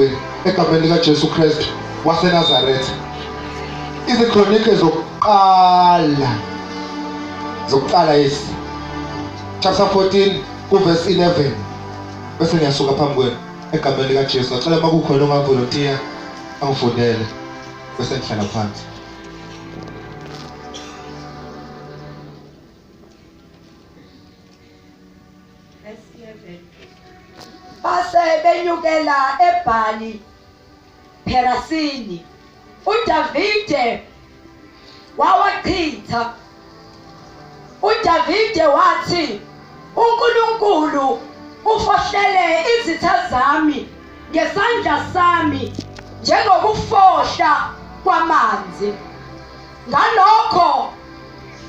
emnyango egameni lika Jesu Kristu waseNazaretha. Izikronike zokuqala yes chapter 14 verse 11 bese ngiyasuka phambi kwenu egameni lika Jesu. Ngicela makukhona ongavolunteer angifundele bese ngihlala phansi. Base benyukela eBhali Perasini, uDavide wawachitha. uDavide wathi, uNkulunkulu ufohlele izitha zami ngesandla sami njengokufohla kwamanzi. Ngalokho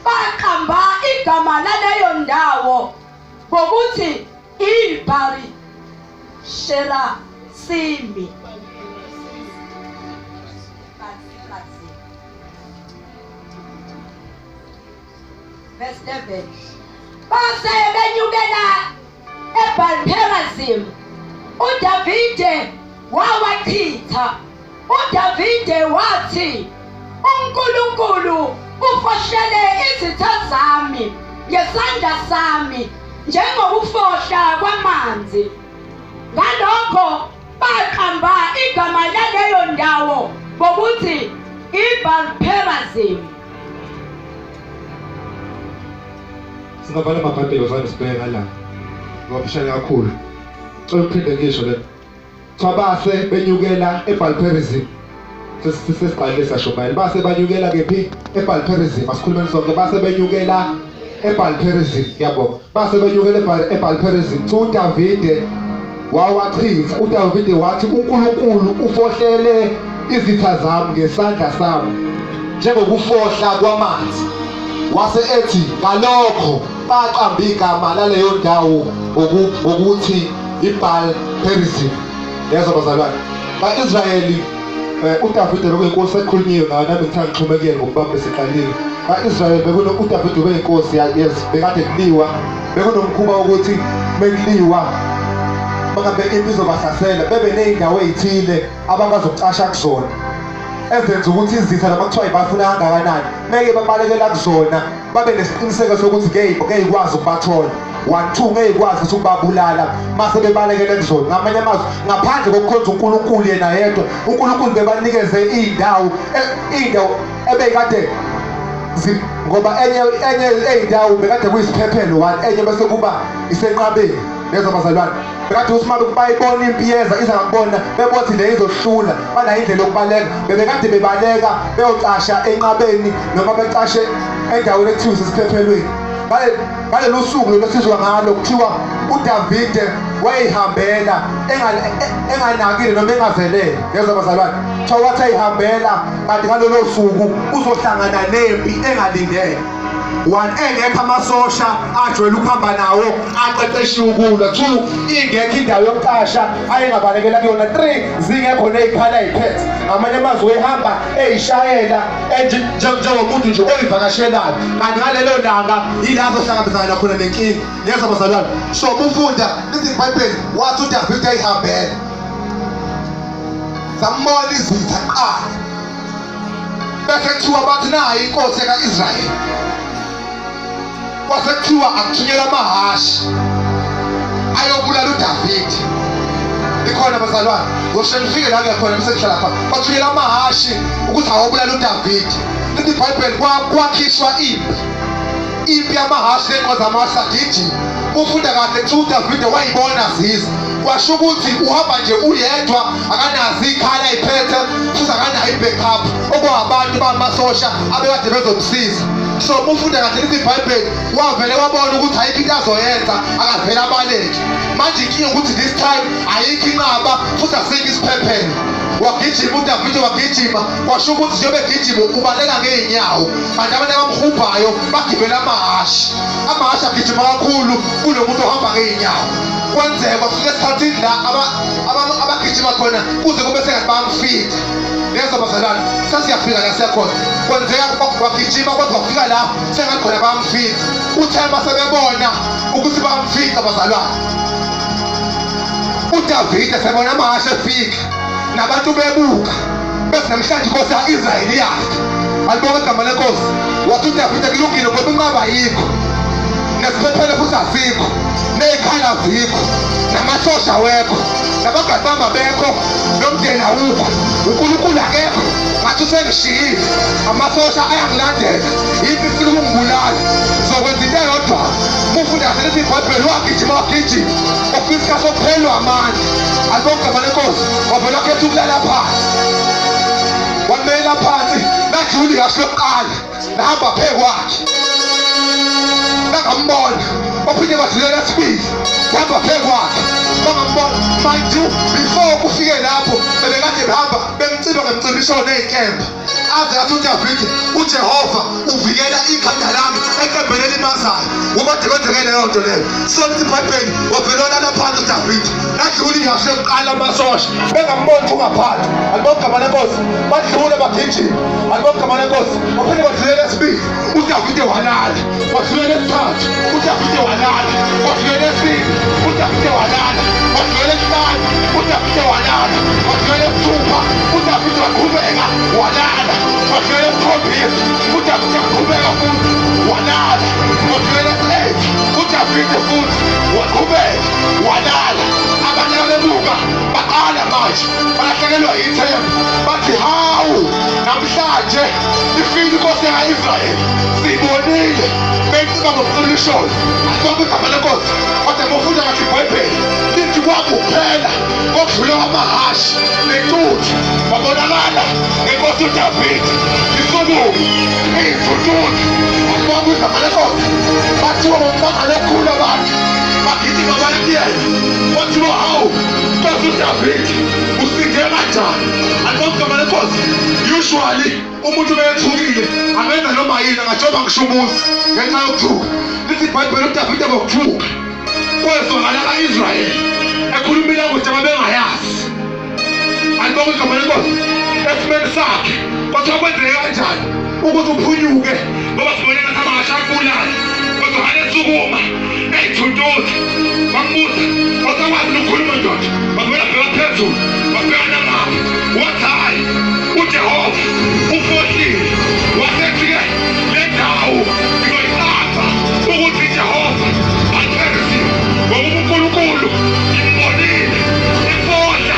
baqamba igama laleyo ndawo ngokuthi iBari Shera Simi. Verse 11. Base benyukela eBalperazim, uDavide wawachitha. uDavide wathi, uNkulunkulu ufohlele izitha zami ngesandla sami njengokufohla kwamanzi. Ngalokho baqamba igama laleyo ndawo ngokuthi iBalperazim. Singabhala amabhayibheli bafana sibheke la ngoba phishana kakhulu. Cela uphinde ngisho le. Base benyukela eBalperazim. Sesiqale sashomayela. Base banyukela kephi? eBalperazim. Asikhulumeni sonke. Base benyukela eBalperazim. Yabo. Base benyukela eBalperazim. uDavide wawachitha. uDavide wathi uNkulunkulu ufohlele izitha zami ngesandla sami njengokufohla kwamanzi. Wase ethi ngalokho baqamba igama laleyo ndawo ukuthi iBalperazim. Yezo bazalwane baIsrayeli uDavide bekuyinkosi ekhulunyiwe ngayo. Nami ngithanda ngixhumekele ngokubamba esiqalile. baIsrayeli uDavide bekuyinkosi yes bekade kuliwa. Bekunomkhuba ukuthi bekuliwa bakambe impi izobahlasela bebe ney'ndawo ey'thile abangazokucasha kuzona ezenza ukuthi izitha noma kuthiwa ibafuna kangakanani meke babalekela kuzona babe nesiqiniseko sokuthi ngeke ikwazi ukubathola. 1-2 ngeke ikwazi ukuthi ukubabulala mase bebalekele kuzona. Ngamanye amazwi ngaphandle kokukhonza uNkulunkulu yena yedwa, uNkulunkulu bebanikeze iy'ndawo ebeyikade ngoba enye ey'ndawo bekade kuyisiphephelo 1, enye bese kuba isenqabeni. Lezo bazalwane bekade uthi uma bayibona impi yeza iza ngakubona bebothi le izohlula banayo indlela yokubaleka. Bebekade bebaleka beyocasha enqabeni noma becashe endaweni ekuthiwa isesiphephelweni. Ngalelo suku lesizwa ngalo kuthiwa uDavide wayihambela enganakile noma engazelele. Lezo bazalwane kuthiwa wathi ayihambela kanti ngalelo suku uzohlangana nempi engalindele. 1 engekho amasosha ajwayele ukuhamba nawo aqeqeshiwe ukulwa. 2 ingekho indawo yokuqasha ayengabalekela kuyona. 3 zingekho nezikhala eziphethe. Ngamanye amazwi ehamba eyishayela njengomuntu nje oyivakashelayo. Kanti ngalelo langa yila azohlangabezana khona nenkinga. Lezo bazalwane so ufunda lithi iBhayibheli wathi uDavide ayihambela sambona izitha qala bese kuthiwa bathi nayi inkosi kaIsrayeli. Kwase kuthiwa akuthunyelwa amahashi ayobulala uDavide. Ikhona bazalwane ngosho nifike la ngiyakhona bese ngihlala pha bathunyelwa amahashi ukuthi awobulala uDavide. Lithi iBhayibheli kwakhishwa impi yamahashi nenkosi amahashi agijima. Ufunda kahle ukuthi uDavide wayibona ziza kwasho ukuthi uhamba nje uyedwa akanazi ikhala ayiphethe futhi akanayo ibackup okwabantu bamasosha abekade bezomsiza. So ufunda kahle lithi iBhayibheli wavele wabona ukuthi ayikho into azoyenza akavela abaleke. Manje inkinga ukuthi this time ayikho inqaba futhi asikho isiphephelo. Wagijima uDavide wagijima kwasho ukuthi njengoba egijima ubaleka ngeenyawo. Kanti abantu abamhubhayo bagibela amahashi. Amahashi agijima kakhulu kunomuntu ohamba ngeenyawo. Kwenzeka kufika esikhathini la abagijima khona kuze kube sengathi bayamfika. Lezo bazalwane sasiyafika la siyakhona. Kwenzeka wagijima kodwa kufika la sengathi khona bayamfika. Uthemba sebebona ukuthi bayamfika bazalwane. uDavide sebona amahashe efika nabantu bebuka bese namhlanje inkosi ya-Israyeli yafa. Alibonga igama lenkosi. Wathi uDavide kulungile ngoba inqaba ayikho, nesiphephelo futhi asikho, ney'khala azikho, namasosha awekho, nabangani bami abekho, nomndeni awukho, uNkulunkulu akekho, ngathi usengishiyile. Amasosha ayangilandela, yini ifuna ukungibulala? Zokwenza into eyodwa, uma ufunda kahle lesi iBhayibheli wagijima wagijima ofika isikhathi sokuphelelwa amandla. Alibonga igama lenkosi. Wavele wakhetha ukulala phansi, wamela phansi najuli kahle lokuqala nahamba phe kwakhe bangambona, ophinde badlulela esibili hamba phe kwakhe bangambona. Mind you, before kufike lapho bebekade behamba bemciba ngemcibisho ney'nkemba. Aze athi uDavide, uJehova uvikela ikhanda lami enkembeni elimazayo. Ubade kwenzeke leyo nto leyo. Sonke iBhayibheli wavele walala phansi uDavide najuli kahle lokuqala amasosha bengamboni ungaphansi. Alibonga igama lenkosi. Badlula bagijima. Alibonga igama lenkosi. Waphinde badlulela esibili uDavide walala, wadlulela esithathu uDavide walala, wadlulela esibili uDavide walala, wadlulela esihlanu uDavide walala, wadlulela esithupha uDavide waqhubeka walala, wadlulela esikhombisa uDavide waqhubeka futhi walala, wadlulela esi-8 uDavide futhi waqhubeka walala. Abanye bebuka baqala manje balahlekelwa ithemba bathi hawu, namhlanje ifile inkosi ya-Israyeli, siyibonile beyicika ngomcibilisholo. Alibonga igama lenkosi. Kodwa mufunda kahle iBhayibheli lithi kwakuphela kokudlula kwamahashi nentuthu babonakala ngenkosi uDavide isukuma iy'thuthuthi. Alibonga igama lenkosi. Bathiwa ngomhlangano okukhulu abantu bagijima bayakuyena, bathiwa hawu, nkosi uDavide usinde kanjani? Alibonga igama lenkosi. Usually umuntu beyethukile angenza noma yini, angajoba ngisho umuzi ngenxa yokuthuka. Lithi iBhayibheli uDavide ngokuthuka kwezwakala ka-Israyeli ekhulumile ukuthi babengayazi. Alibonga igama lenkosi. Esimeni sakhe kwathiwa kwenzeke kanjani ukuthi uphunyuke ngoba sibone ngathi amahashe akubulala, kodwa ngale sukuma ey'thuntuthi bambuza wasakwazi nokukhuluma ndoda. Bavela bheka phezulu babheka namaphi wathi hayi, uJehova ufohlile. Wasethi-ke le ndawo ngizoyiqapha ukuthi iJehova aliphelisiwe ngoba uNkulunkulu imbonile ifohla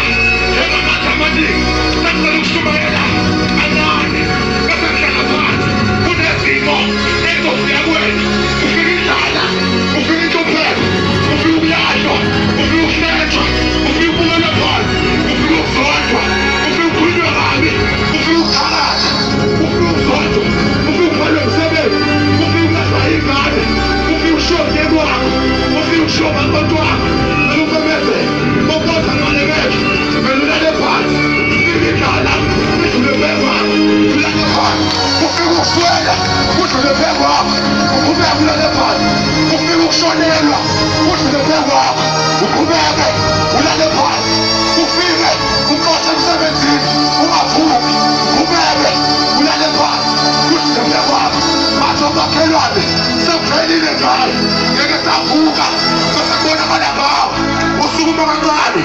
njengamanzi amaningi. Sekucela ukushumayela kancane bese kuhlala phansi kunezimo ezofika kuwena. Ufika indlala, ufika inhlupheko, ufika ukulahlwa, ufika ukuhletshwa, ufika ukubulala phansi, ufika ukuzondwa, ufika ukukhulunywa kabi, ufika ukuthakatha, ufika ukuzondwa, ufika ukuphelelwa umsebenzi, ufika ukulahlwa ingane, ufika ukushiwa umyeni wakho, ufika ukushiwa abantu wakho, selufemezela bokoza ngalebeke vele ulale phansi. Ufika indlala idlule phe kwakho ulale phansi, ufika ukuswela udlule phe kwakho uqhubeke ulale phansi, ufika ukushonelwa udlule phe kwakho uqhubeke ulale phansi, ufike uqothe emsebenzini ungavuki uqhubeke ulale phansi udlule phe kwakho. Bathi omakhelwane sekuphelile ngayo, ngeke savuka bese kubonakala ngawo. Usukuma kancane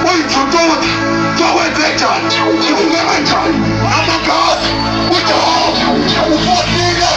uyithuntuthi sokwenze njani, uvuke kanjani? Amagazi uJehova ufohlile.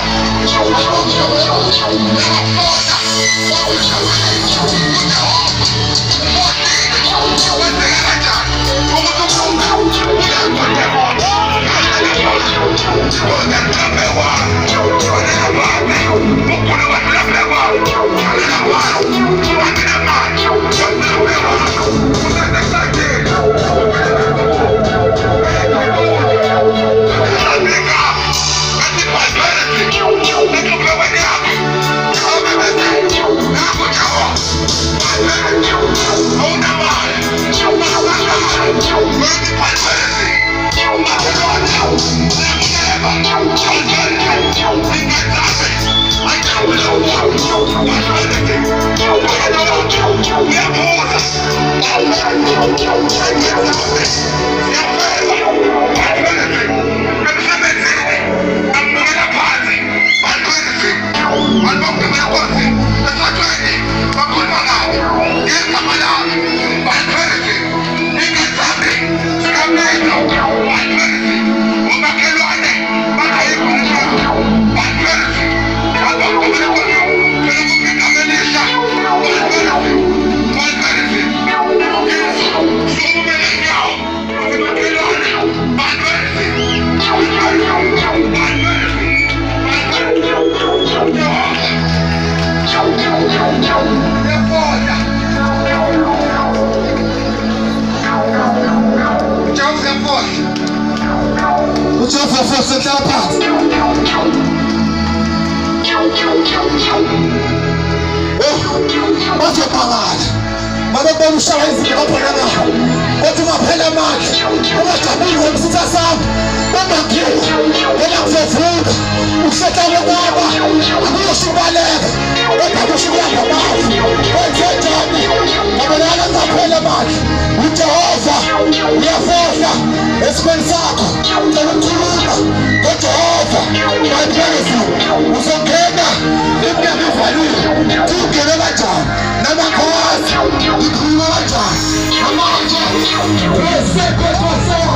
Aliphelisiwe. uJehova futhi ehlala phansi. Bazobangala babebona ushaya izinto kakhona ngapha kodwa ungaphela amandla ungajabuli ngomsitha sami bangakuyo wena kuzovuka ukuhletha kwaba akuyoshubaleka kodwa kushukulanga amazi wenze njani ngabelana ngaphela amandla uJehova uyafohla esimeni sakho ukukhuluma ngoJehova bayibhekisa uzongena iminyaka evaliwe ungene kanjani namakhosi ikhuluma kanjani amanje esekwekwaseka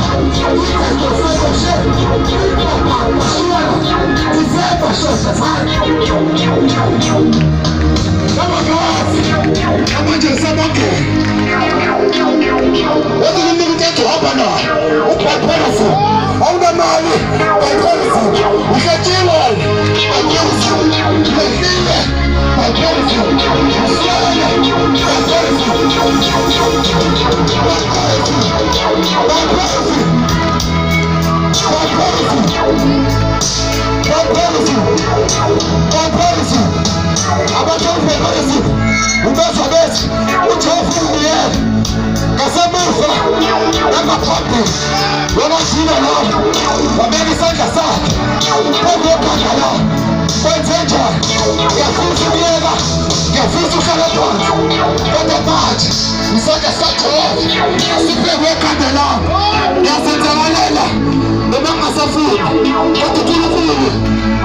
amanje sabangena wathi umuntu ejehova na ubhaphelisa awunamali bayibhekisa uhletshiwe bayibhekisa uhlile bayibhekisa uhlele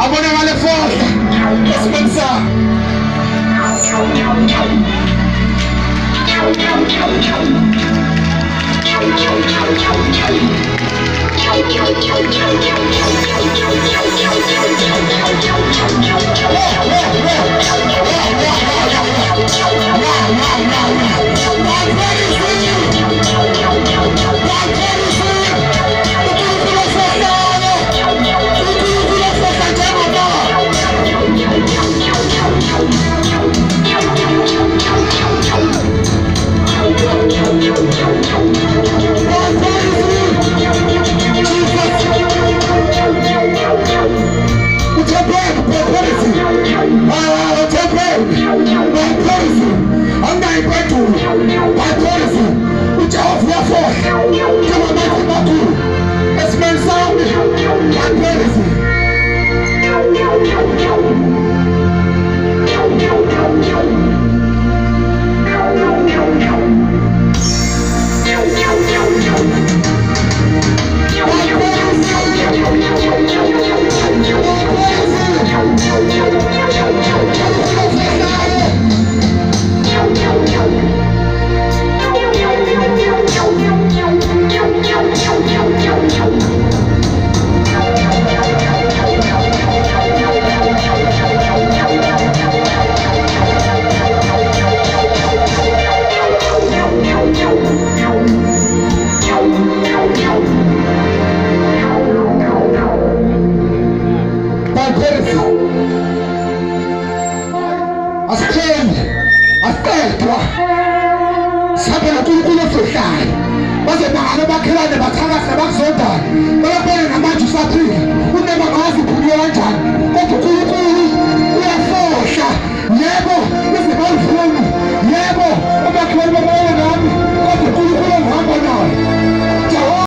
abonakale futhi esimeni sakho bakhelane bathakatha bakuzondana babona namanje usaphila unema ngazi uphumule kanjani kodwa uNkulunkulu